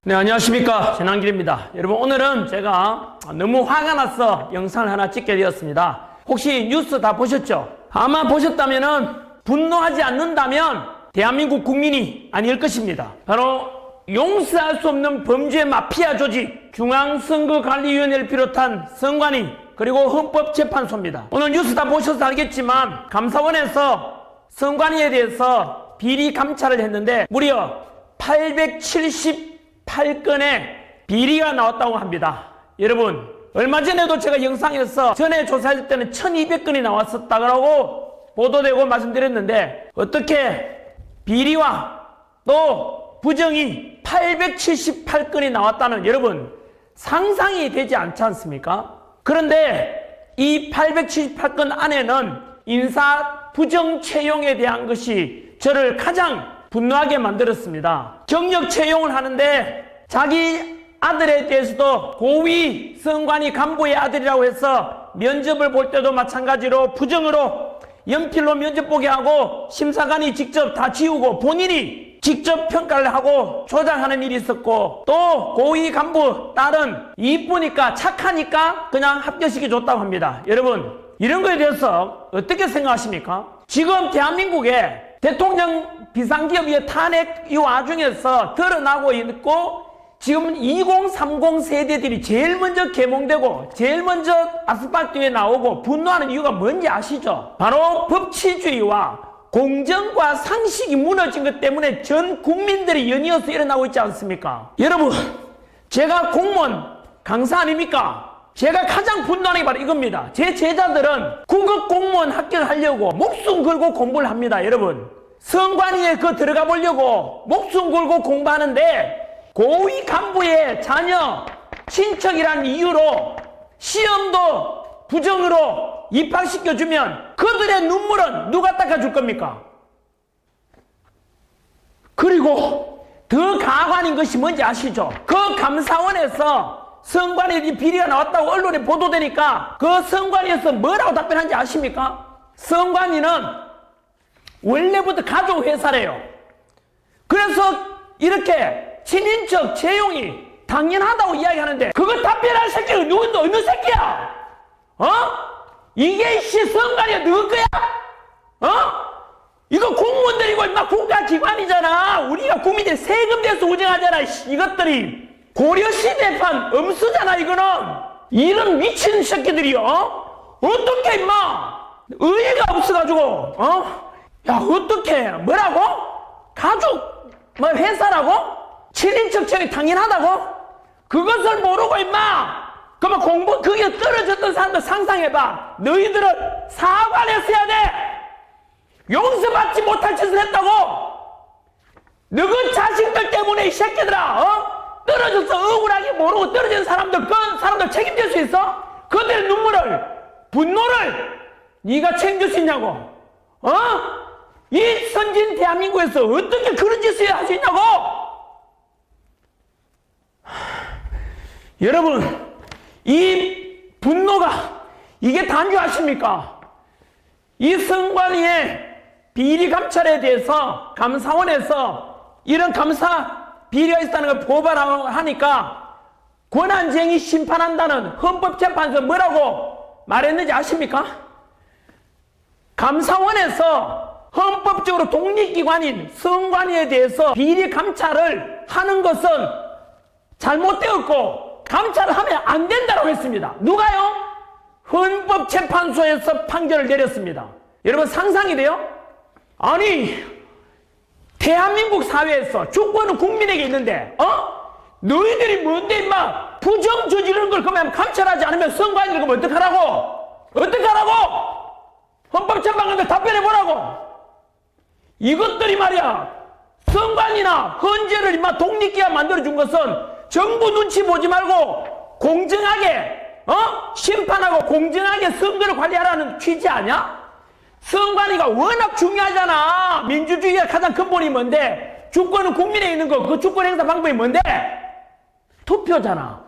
네, 안녕하십니까. 전한길입니다. 여러분, 오늘은 제가 너무 화가 나서 영상을 하나 찍게 되었습니다. 혹시 뉴스 다 보셨죠? 아마 보셨다면은 분노하지 않는다면 대한민국 국민이 아닐 것입니다. 바로 용서할 수 없는 범죄 마피아 조직 중앙선거관리위원회를 비롯한 선관위 그리고 헌법재판소입니다. 오늘 뉴스 다 보셔서 알겠지만 감사원에서 선관위에 대해서 비리 감찰을 했는데 무려 878건의 비리가 나왔다고 합니다. 여러분, 얼마 전에도 제가 영상에서 전에 조사할 때는 1200건이 나왔었다고 보도되고 말씀드렸는데 어떻게 비리와 또 부정이 878건이 나왔다는, 여러분 상상이 되지 않지 않습니까? 그런데 이 878건 안에는 인사 부정 채용에 대한 것이 저를 가장 분노하게 만들었습니다. 경력 채용을 하는데 자기 아들에 대해서도 고위 선관위 간부의 아들이라고 해서 면접을 볼 때도 마찬가지로 부정으로 연필로 면접 보게 하고 심사관이 직접 다 지우고 본인이 직접 평가를 하고 조작하는 일이 있었고, 또 고위 간부 딸은 이쁘니까 착하니까 그냥 합격시켜 줬다고 합니다. 여러분, 이런 거에 대해서 어떻게 생각하십니까? 지금 대한민국에 대통령 비상기업의 탄핵 이 와중에서 드러나고 있고, 지금 2030 세대들이 제일 먼저 개몽되고 제일 먼저 아스팔트 위에 나오고 분노하는 이유가 뭔지 아시죠? 바로 법치주의와 공정과 상식이 무너진 것 때문에 전 국민들이 연이어서 일어나고 있지 않습니까? 여러분, 제가 공무원 강사 아닙니까? 제가 가장 분노하는 게 바로 이겁니다. 제 제자들은 국어 공무원 합격을 하려고 목숨 걸고 공부를 합니다. 여러분, 선관위에 들어가 보려고 목숨 걸고 공부하는데 고위 간부의 자녀, 친척이라는 이유로 시험도 부정으로 입학시켜주면 그들의 눈물은 누가 닦아줄 겁니까? 그리고 더 가관인 것이 뭔지 아시죠? 그 감사원에서 선관위 비리가 나왔다고 언론에 보도되니까 그 선관위에서 뭐라고 답변한지 아십니까? 선관위는 원래부터 가족회사래요. 그래서 이렇게 친인척 채용이 당연하다고 이야기하는데 그거 답변할 새끼가 누군데 어느 새끼야? 이게 선관위가 누구 거야? 이거 공무원들이고 임마 국가기관이잖아. 우리가 국민들 세금 내서 운영하잖아. 이것들이 고려시대판 엄수잖아. 이거는 이런 미친 새끼들이요. 어떻게 임마 의의가 없어가지고 야, 어떻게 뭐라고? 가족 뭐 회사라고? 친인척 채용이 당연하다고? 그것을 모르고 임마 그러면 공부 그게 떨어졌던 사람들 상상해봐. 너희들은 사과를 했어야 돼. 용서받지 못할 짓을 했다고. 너희 자식들 때문에 이 새끼들아 떨어져서 억울하게 모르고 떨어진 사람들, 그 사람들 책임질 수 있어? 그들의 눈물을, 분노를 네가 책임질 수 있냐고? 이 선진 대한민국에서 어떻게 그런 짓을 할 수 있냐고? 여러분, 이 분노가 이게 단지 아십니까? 이 선관위의 비리 감찰에 대해서 감사원에서 이런 감사 비리가 있다는 걸 고발하니까 권한쟁의 심판한다는 헌법재판소 뭐라고 말했는지 아십니까? 감사원에서 헌법적으로 독립기관인 선관위에 대해서 비리 감찰을 하는 것은 잘못되었고 감찰을 하면 안 된다고 했습니다. 누가요? 헌법재판소에서 판결을 내렸습니다. 여러분, 상상이 돼요? 아니, 대한민국 사회에서 주권은 국민에게 있는데 너희들이 뭔데 임마 부정 저지르는 걸 그러면 감찰하지 않으면 선관위를 그러면 어떡하라고? 어떡하라고? 헌법재판관들 답변해보라고. 이것들이 말이야, 선관위나 헌재를 임마 독립기관 만들어준 것은 정부 눈치 보지 말고 공정하게 심판하고 공정하게 선거를 관리하라는 취지 아니야? 선관위가 워낙 중요하잖아. 민주주의의 가장 근본이 뭔데? 주권은 국민에 있는 거. 그 주권 행사 방법이 뭔데? 투표잖아.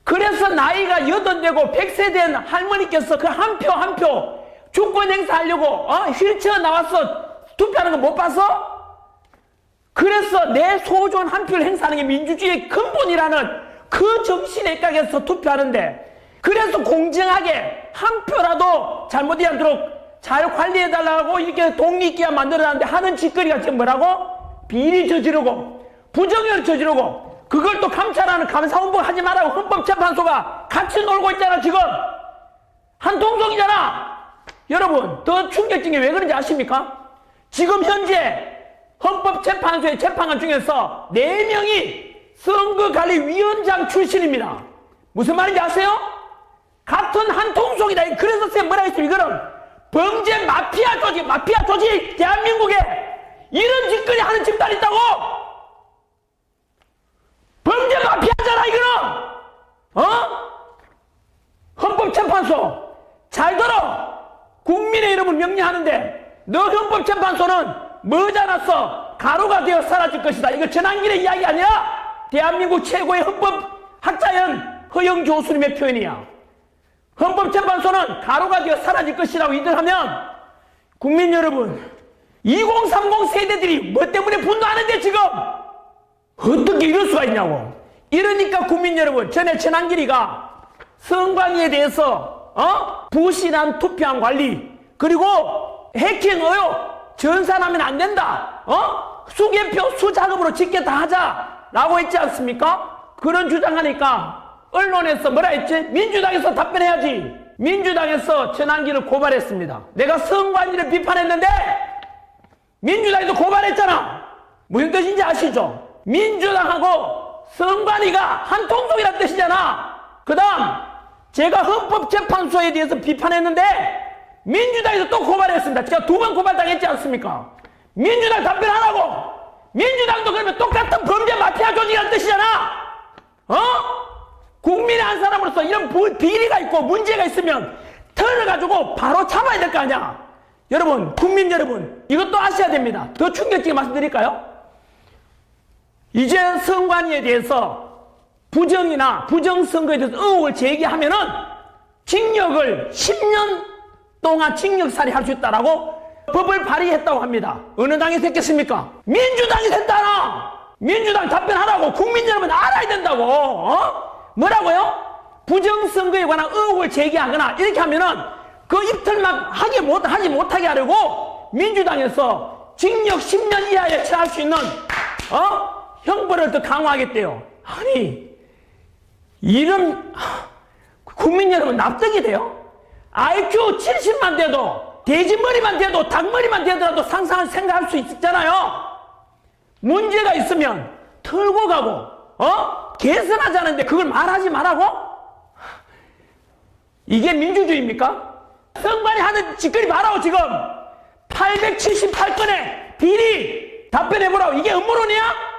그래서 나이가 80되고 100세 된 할머니께서 그 한 표 한 표 주권 행사하려고 휠체어 나와서 투표하는 거 못 봤어? 그래서 내 소중한 한 표를 행사하는 게 민주주의의 근본이라는 그 정신에 각해서 투표하는데, 그래서 공정하게 한 표라도 잘못이 않도록 잘 관리해달라고 이렇게 독립기관 만들어놨는데 하는 짓거리가 지금 뭐라고? 비리 저지르고 부정을 저지르고 그걸 또 감찰하는 감사원부가 하지 말라고 헌법재판소가 같이 놀고 있잖아. 지금 한 통속이잖아. 여러분, 더 충격적인 게 왜 그런지 아십니까? 지금 현재 헌법재판소의 재판관 중에서 4명이 선거관리위원장 출신입니다. 무슨 말인지 아세요? 같은 한 통속이다. 그래서 쌤 뭐라 했어요? 이거는 범죄 마피아 조직, 대한민국에 이런 짓거리 하는 집단이 있다고! 범죄 마피아잖아, 이거는! 헌법재판소, 잘 들어! 국민의 이름을 명령하는데, 너 헌법재판소는 머지않아서 가루가 되어 사라질 것이다. 이거 전환길의 이야기 아니야? 대한민국 최고의 헌법학자연 허영 교수님의 표현이야. 헌법재판소는 가루가 되어 사라질 것이라고 이들 하면, 국민 여러분, 2030 세대들이 뭐 때문에 분노하는데 지금 어떻게 이럴 수가 있냐고. 이러니까 국민 여러분, 전에 전한길이가 선관위에 대해서 부실한 투표함 관리, 그리고 해킹 의혹 전산하면 안 된다, 수개표 수작업으로 짓게 다 하자라고 했지 않습니까? 그런 주장하니까 언론에서 뭐라 했지? 민주당에서 답변해야지. 민주당에서 전한길을 고발했습니다. 내가 선관위를 비판했는데 민주당에도 고발했잖아. 무슨 뜻인지 아시죠? 민주당하고 선관위가 한 통속이라는 뜻이잖아. 그 다음 제가 헌법재판소에 대해서 비판했는데 민주당에서 또 고발했습니다. 제가 2번 고발당했지 않습니까? 민주당 답변하라고. 민주당도 그러면 똑같은 범죄 마피아 조직이라는 뜻이잖아. 국민의 한 사람으로서 이런 비리가 있고 문제가 있으면 털어가지고 바로 잡아야 될 거 아니야. 여러분, 국민 여러분, 이것도 아셔야 됩니다. 더 충격적인 말씀드릴까요? 이제 선관위에 대해서 부정이나 부정선거에 대해서 의혹을 제기하면은 징역을 10년 동안 징역살이 할 수 있다라고 법을 발의했다고 합니다. 어느 당에서 했겠습니까? 민주당이 했다나. 민주당 답변하라고. 국민 여러분 알아야 된다고. 뭐라고요? 부정선거에 관한 의혹을 제기하거나 이렇게 하면은 그 입틀막 하지 못하게 하려고 민주당에서 징역 10년 이하에 처할 수 있는 형벌을 더 강화하겠대요. 아니, 이런 국민 여러분 납득이 돼요? IQ 70만 돼도, 돼지머리만 돼도, 닭머리만 되더라도 생각할 수 있잖아요. 문제가 있으면 털고 가고 개선하자는데 그걸 말하지 말라고? 이게 민주주의입니까? 선관위 하는 짓거리 봐라고. 지금 878건의 비리 답변해보라고. 이게 음모론이야?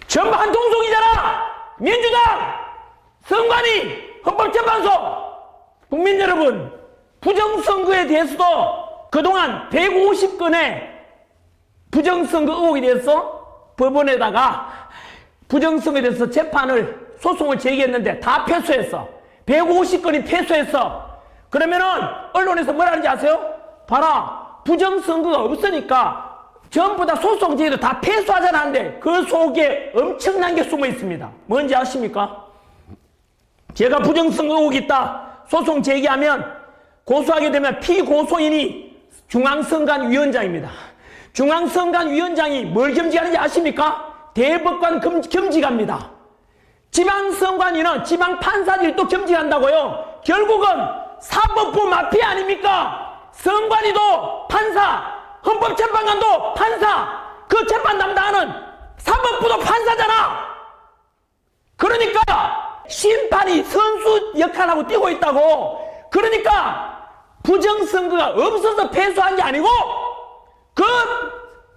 전부 한 통속이잖아. 민주당, 선관위, 헌법재판소. 국민 여러분, 부정선거에 대해서도 그동안 150건의 부정선거 의혹에 대해서 법원에다가 부정선거에 대해서 소송을 제기했는데 다 패소했어. 150건이 패소했어. 그러면은 언론에서 뭐라 하는지 아세요? 봐라, 부정선거가 없으니까 전부 다 소송 제기도 다 패소하잖아 하는데 그 속에 엄청난 게 숨어 있습니다. 뭔지 아십니까? 제가 부정선거 의혹이 있다 소송 제기하면 고소하게 되면 피고소인이 중앙선관위원장입니다. 중앙선관위원장이 뭘 겸직하는지 아십니까? 대법관 겸직합니다. 지방선관위는 지방판사들이 또 겸직한다고요. 결국은 사법부 마피아 아닙니까? 선관위도 판사, 헌법재판관도 판사, 그 재판 담당하는 사법부도 판사잖아. 그러니까 심판이 선수 역할하고 뛰고 있다고. 그러니까 부정선거가 없어서 패소한 게 아니고 그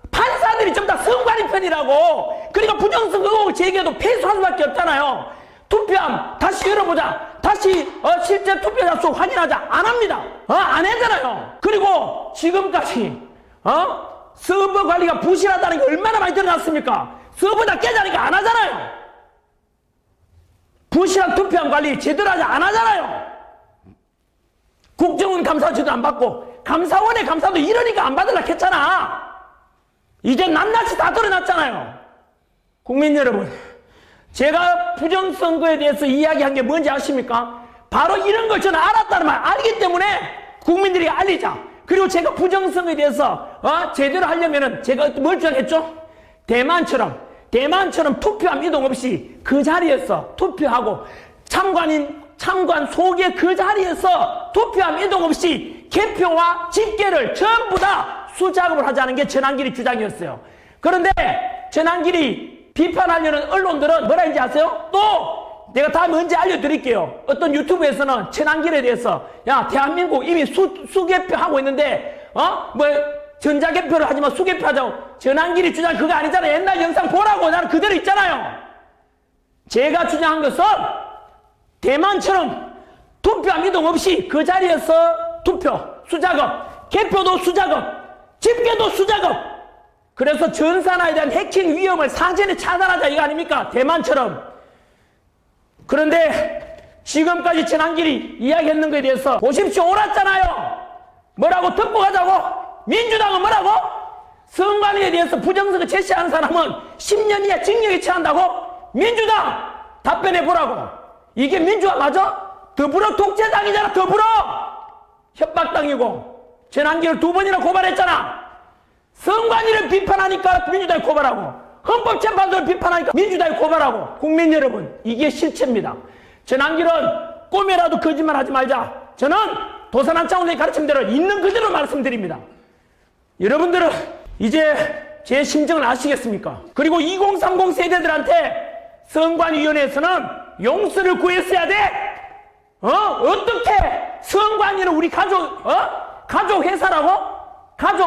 판사들이 전부 다 선관위 편이라고. 그러니까 부정선거 의혹을 제기해도 패소할 수밖에 없잖아요. 투표함 다시 열어보자, 다시 실제 투표자 수 확인하자, 안 합니다. 안 하잖아요. 그리고 지금까지 서버 관리가 부실하다는 게 얼마나 많이 드러났습니까? 서버 다 깨자니까 안 하잖아요. 부실한 투표함 관리 제대로 하지 안 하잖아요. 국정원 감사 제대로 안 받고 감사원의 감사도 이러니까 안 받으려고 했잖아. 이제 낱낱이 다 드러났잖아요. 국민 여러분, 제가 부정선거에 대해서 이야기한 게 뭔지 아십니까? 바로 이런 걸 저는 알았다는 말, 알기 때문에 국민들이 알리자. 그리고 제가 부정선거에 대해서 제대로 하려면은 제가 뭘 주장했죠? 대만처럼 투표함 이동 없이 그 자리에서 투표하고 참관 속에 그 자리에서 투표함 이동 없이 개표와 집계를 전부 다 수작업을 하자는 게 전한길이 주장이었어요. 그런데 전한길이 비판하려는 언론들은 뭐라 했는지 아세요? 또 내가 다음에 언제 알려드릴게요. 어떤 유튜브에서는 전한길에 대해서 야 대한민국 이미 수개표하고 있는데 전자개표를 하지만 수개표 하자고. 전한길이 주장 그거 아니잖아요. 옛날 영상 보라고. 나는 그대로 있잖아요. 제가 주장한 것은 대만처럼 투표함 이동 없이 그 자리에서 투표, 수작업, 개표도 수작업, 집계도 수작업. 그래서 전산화에 대한 해킹 위험을 사전에 차단하자 이거 아닙니까? 대만처럼. 그런데 지금까지 전한길이 이야기했는 것에 대해서 보십시오. 옳았잖아요. 뭐라고 듣고 가자고? 민주당은 뭐라고? 선관위에 대해서 부정선거 제시하는 사람은 10년 이하 징역에 처한다고? 민주당 답변해 보라고. 이게 민주화 맞아? 더불어 독재당이잖아. 더불어 협박당이고. 전한길을 2번이나 고발했잖아. 선관위를 비판하니까 민주당이 고발하고, 헌법재판소를 비판하니까 민주당이 고발하고. 국민 여러분, 이게 실체입니다. 전한길은 꿈이라도 거짓말하지 말자. 저는 도산한 차원의 가르침대로 있는 그대로 말씀드립니다. 여러분들은 이제 제 심정을 아시겠습니까? 그리고 2030 세대들한테 선관위원회에서는 용서를 구했어야 돼. 어떻게 선관위는 우리 가족 회사라고?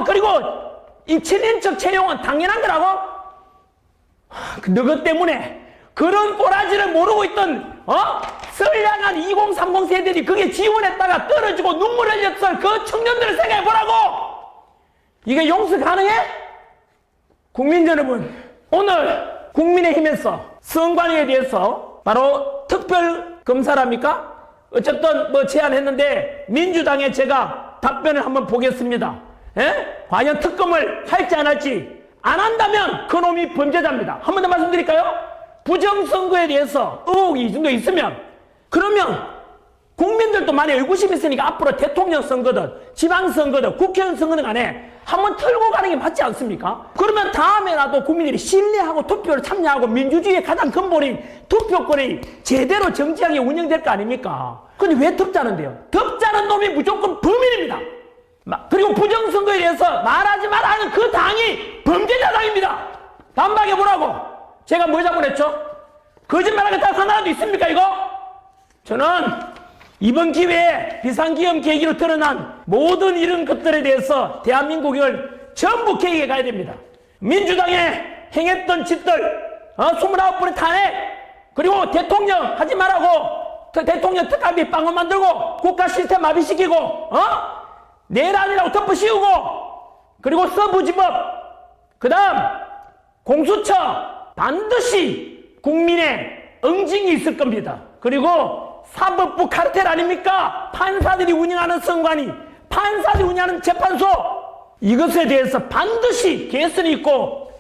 그리고 이 7인척 채용은 당연한 거라고? 너것 때문에 그런 꼬라지를 모르고 있던 선량한 2030 세대들이 그게 지원했다가 떨어지고 눈물 흘렸을 그 청년들을 생각해 보라고. 이게 용서 가능해? 국민 여러분, 오늘 국민의힘에서 선관위에 대해서 바로 특별검사랍니까? 어쨌든 제안했는데 민주당에 제가 답변을 한번 보겠습니다. 과연 특검을 할지 안 할지. 안 한다면 그놈이 범죄자입니다. 한 번 더 말씀드릴까요? 부정선거에 대해서 의혹이 이 정도 있으면, 그러면 국민들도 만약에 의구심이 있으니까 앞으로 대통령 선거든 지방선거든 국회의원 선거든 간에 한번 털고 가는 게 맞지 않습니까? 그러면 다음에라도 국민들이 신뢰하고 투표를 참여하고 민주주의의 가장 근본인 투표권이 제대로 정직하게 운영될 거 아닙니까? 근데 왜 덮자는데요? 덮자는 놈이 무조건 범인입니다. 그리고 부정선거에 대해서 말하지 마라 하는 그 당이 범죄자당입니다. 반박해 보라고. 제가 뭐 잘못했죠? 거짓말하게 딱 하나라도 있습니까 이거? 저는 이번 기회에 비상기업 계기로 드러난 모든 이런 것들에 대해서 대한민국을 전부 개혁해 가야 됩니다. 민주당에 행했던 짓들, 29번의 탄핵, 그리고 대통령 하지 말라고 대통령 특감비 빵을 만들고 국가 시스템 마비시키고 내란이라고 덮어 씌우고, 그리고 서부지법, 그 다음 공수처 반드시 국민의 응징이 있을 겁니다. 그리고 사법부 카르텔 아닙니까? 판사들이 운영하는 선관위, 판사들이 운영하는 재판소, 이것에 대해서 반드시 개선이 있고,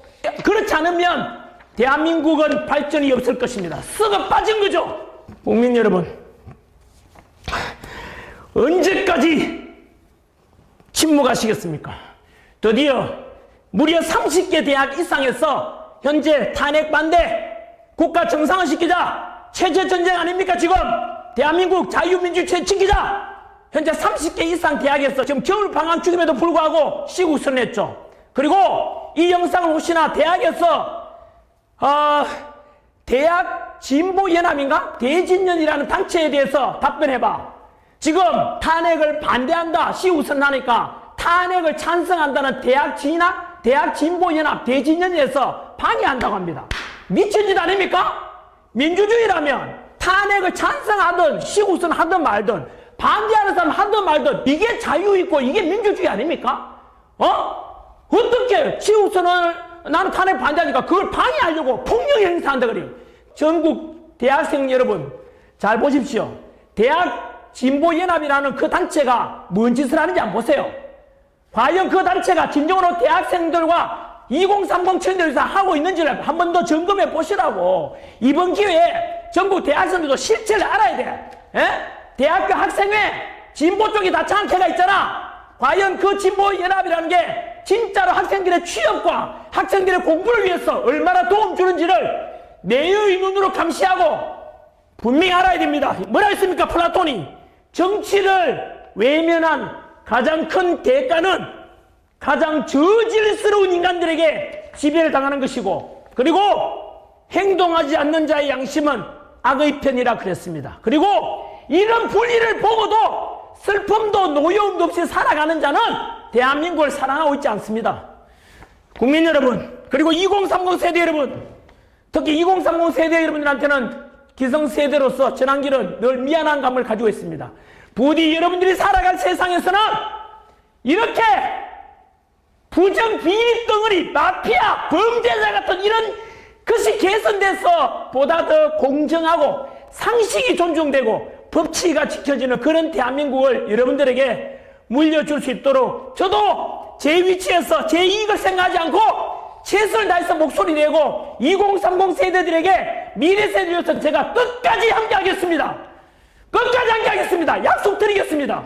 그렇지 않으면 대한민국은 발전이 없을 것입니다. 썩어 빠진 거죠. 국민 여러분, 언제까지 침묵하시겠습니까? 드디어 무려 30개 대학 이상에서 현재 탄핵 반대, 국가 정상화 시키자, 체제 전쟁 아닙니까 지금? 대한민국 자유민주주의 지키자. 현재 30개 이상 대학에서 지금 겨울 방학 중임에도 불구하고 시국 선언했죠. 그리고 이 영상을 혹시나 대학에서 대학 진보연합인가? 대진연이라는 단체에 대해서 답변해봐. 지금 탄핵을 반대한다 시국 선언하니까 탄핵을 찬성한다는 대학 진학, 대학 진보연합, 대진연에서 방해한다고 합니다. 미친 짓 아닙니까? 민주주의라면 탄핵을 찬성하든 시국선 하든 말든 반대하는 사람 하든 말든 이게 자유 있고 이게 민주주의 아닙니까? 어떻게 시국선을 나는 탄핵 반대하니까 그걸 방해하려고 폭력 행사한다 그래요. 전국 대학생 여러분 잘 보십시오. 대학 진보연합이라는 그 단체가 뭔 짓을 하는지 한번 보세요. 과연 그 단체가 진정으로 대학생들과 2030 청년들에서 하고 있는지를 한 번 더 점검해 보시라고. 이번 기회에 전국 대학생들도 실체를 알아야 돼. 에? 대학교 학생회 진보 쪽이 다 장캐가 있잖아. 과연 그 진보 연합이라는 게 진짜로 학생들의 취업과 학생들의 공부를 위해서 얼마나 도움 주는지를 내의 눈으로 감시하고 분명히 알아야 됩니다. 뭐라 했습니까? 플라톤이 정치를 외면한 가장 큰 대가는 가장 저질스러운 인간들에게 지배를 당하는 것이고, 그리고 행동하지 않는 자의 양심은 악의 편이라 그랬습니다. 그리고 이런 분리를 보고도 슬픔도 노여움도 없이 살아가는 자는 대한민국을 사랑하고 있지 않습니다. 국민 여러분, 그리고 2030 세대 여러분, 특히 2030 세대 여러분들한테는 기성세대로서 전한길은 늘 미안한 감을 가지고 있습니다. 부디 여러분들이 살아갈 세상에서는 이렇게 부정 비리 덩어리, 마피아, 범죄자 같은 이런 것이 개선돼서 보다 더 공정하고 상식이 존중되고 법치가 지켜지는 그런 대한민국을 여러분들에게 물려줄 수 있도록 저도 제 위치에서 제 이익을 생각하지 않고 최선을 다해서 목소리 내고 2030 세대들에게 미래 세대로서 제가 끝까지 함께 하겠습니다. 끝까지 함께 하겠습니다. 약속드리겠습니다.